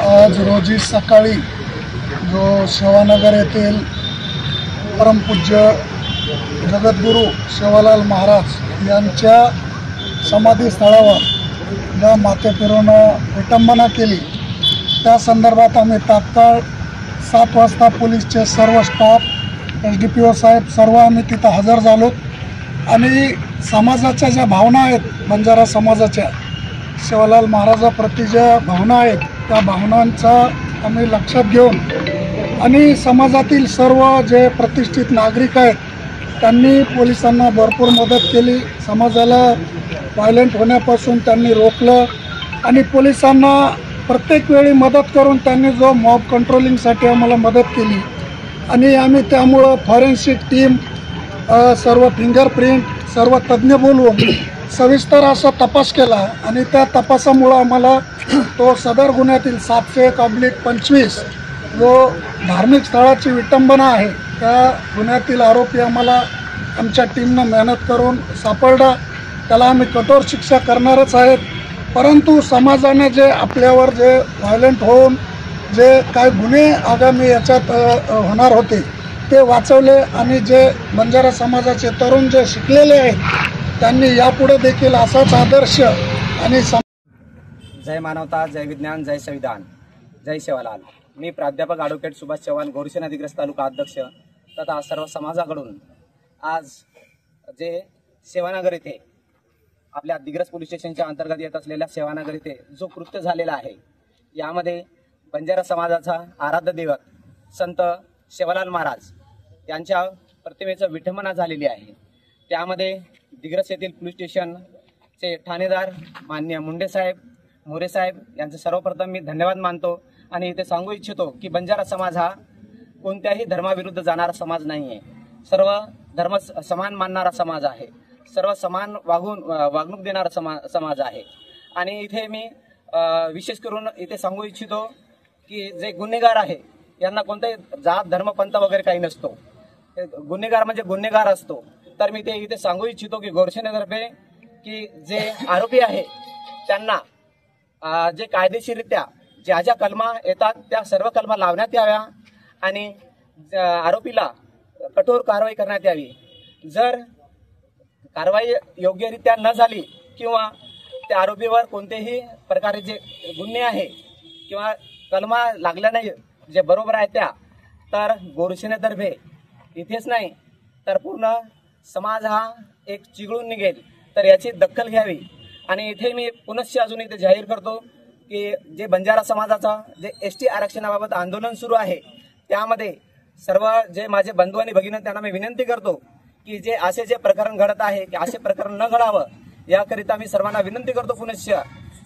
आज रोजी सकाळी जो सेवानगर येथील परमपूज्य जगद्गुरू सेवालाल महाराज यांच्या समाधीस्थळावर ज्या माथे फिरून विटंबना केली त्या संदर्भात आम्ही तात्काळ 7 वाजता पोलीसचे सर्व स्टाफ SDPO साहेब सर्व आम्ही तिथं हजर झालो आणि समाजाच्या ज्या भावना आहेत बंजारा समाजाच्या सेवालाल महाराजाप्रती ज्या भावना आहेत त्या भावनांचा आम्ही लक्षात घेऊन आणि समाजातील सर्व जे प्रतिष्ठित नागरिक आहेत त्यांनी पोलिसांना भरपूर मदत केली, समाजाला व्हायलेंट होण्यापासून त्यांनी रोखलं आणि पोलिसांना प्रत्येक वेळी मदत करून त्यांनी जो मॉब कंट्रोलिंगसाठी आम्हाला मदत केली आणि आम्ही त्यामुळं फॉरेन्सिक टीम सर्व फिंगरप्रिंट सर्व तज्ज्ञ बोलवून सविस्तर असा तपास केला आणि त्या तपासामुळं आम्हाला तो सदर गुन्ह्यातील 700/25 जो धार्मिक स्थळाची विटंबना आहे त्या गुन्ह्यातील आरोपी आम्हाला आमच्या टीमनं मेहनत करून सापडला। त्याला आम्ही कठोर शिक्षा करणारच आहेत, परंतु समाजाने जे आपल्यावर जे व्हायलेंट होऊन जे काय गुन्हे आगामी याच्यात होणार होते ते वाचवले आणि जे बंजारा समाजाचे तरुण जे शिकलेले आहेत त्यांनी यापुढे देखील असाच आदर्श आणि जय मानवता, जय विज्ञान, जय संविधान, जय सेवालाल। मी प्राध्यापक ॲडव्होकेट सुभाष चव्हाण, गोरक्षण अधिग्रस्त तालुका अध्यक्ष तथा सर्व समाजाकडून आज जे सेवानगर येथे आपल्या दिग्रस पोलीस स्टेशनच्या अंतर्गत येत असलेल्या सेवानगर येथे जो कृत्य झालेला आहे यामध्ये बंजारा समाजाचा आराध्य दैवत संत सेवालाल महाराज यांच्या प्रतिमेचं विटंबना झालेली आहे। त्यामध्ये दिग्रस येथील पोलीस स्टेशनचे ठाणेदार माननीय मुंडे साहेब, मोरे साहेब यांचं सर्वप्रथम मी धन्यवाद मानतो आणि इथे सांगू इच्छितो की बंजारा समाज हा कोणत्याही धर्माविरुद्ध जाणारा समाज नाही आहे। सर्व धर्म समान मानणारा समाज आहे, सर्व समान वागणूक देणारा समाज आहे आणि इथे मी विशेष करून इथे सांगू इच्छितो की जे गुन्हेगार आहे यांना कोणताही जात धर्म पंथ वगैरे काही नसतो, गुन्हेगार म्हणजे गुन्हेगार असतो। तर मी ते इथे सांगू इच्छितो की गोरक्षणेतर्फे की जे आरोपी आहे त्यांना जे कायदेशीररित्या ज्या ज्या कलमा येतात त्या सर्व कलमा लावण्यात याव्या आणि आरोपीला कठोर कारवाई करण्यात यावी। जर कारवाई योग्यरित्या न झाली किंवा त्या आरोपीवर कोणतेही प्रकारे जे गुन्हे आहे किंवा कलमा लागल्या नाही जे बरोबर आहे त्या, तर गोरक्षणेतर्फे इथेच नाही तर पूर्ण समाज हा एक चिघळून निघेल। तर याची दखल घ्यावी आणि इथे मी पुनश्च अजून इथे जाहीर करतो की जे बंजारा समाजाचा जे ST आरक्षणाबाबत आंदोलन सुरू आहे त्यामध्ये सर्व जे माझे बंधू आणि भगिनी त्यांना मी विनंती करतो की जे असे जे प्रकरण घडत आहे की असे प्रकरण न घडावं याकरिता मी सर्वांना विनंती करतो पुनश्च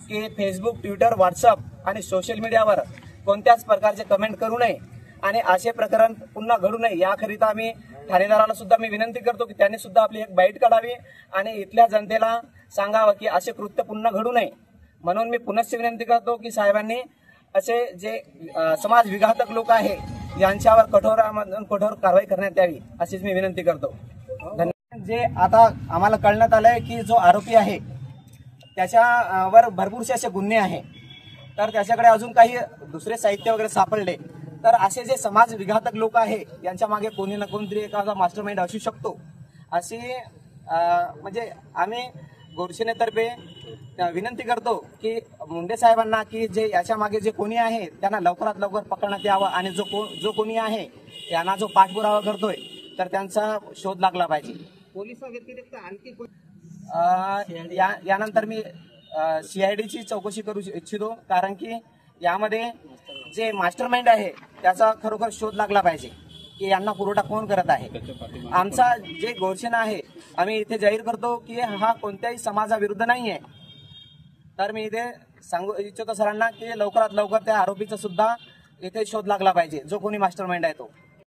की फेसबुक, ट्विटर, व्हॉट्सअप आणि सोशल मीडियावर कोणत्याच प्रकारचे कमेंट करू नये आणि असे प्रकरण पुन्हा घडू नये याकरिता आम्ही ठाणेदाराला सुद्धा मी विनंती करतो की त्यांनी सुद्धा आपली एक बाईट काढावी आणि इथल्या जनतेला सांगावं की असे कृत्य पुन्हा घडू नये। म्हणून मी पुनश्च विनंती करतो की साहेबांनी असे जे समाज विघातक लोक आहे यांच्यावर कठोर कारवाई करण्यात यावी अशीच मी विनंती करतो। धन्यवाद। जे आता आम्हाला कळण्यात आलंय की जो आरोपी आहे त्याच्यावर भरपूरसे असे गुन्हे आहे, तर त्याच्याकडे अजून काही दुसरे साहित्य वगैरे सापडले, तर असे जे समाज विघातक लोक आहे यांच्या मागे कोणी ना कोणतरी एखादा मास्टरमाइंड असू शकतो अशी म्हणजे आम्ही गोरक्षणेतर्फे विनंती करतो की मुंडे साहेबांना की जे याच्या मागे जे कोणी आहे त्यांना लवकरात लवकर पकडण्यात यावं आणि जो कोणी आहे यांना जो पाठपुरावा करतोय तर त्यांचा शोध लागला पाहिजे। पोलिसांव्यतिरिक्त आणखी यानंतर मी CIDची चौकशी करू इच्छितो, कारण की यामध्ये जे मास्टरमाइंड आहे त्याचा खरोखर शोध लागला पाहिजे की यांना पुरवठा कोण करत आहे। आमचा जे घोषणा आहे आम्ही इथे जाहीर करतो की हा कोणत्याही समाजाविरुद्ध नाही आहे। तर मी इथे सांगू इच्छितो सरांना की लवकरात लवकर त्या आरोपीचा सुद्धा इथे शोध लागला पाहिजे जो कोणी मास्टरमाइंड आहे तो।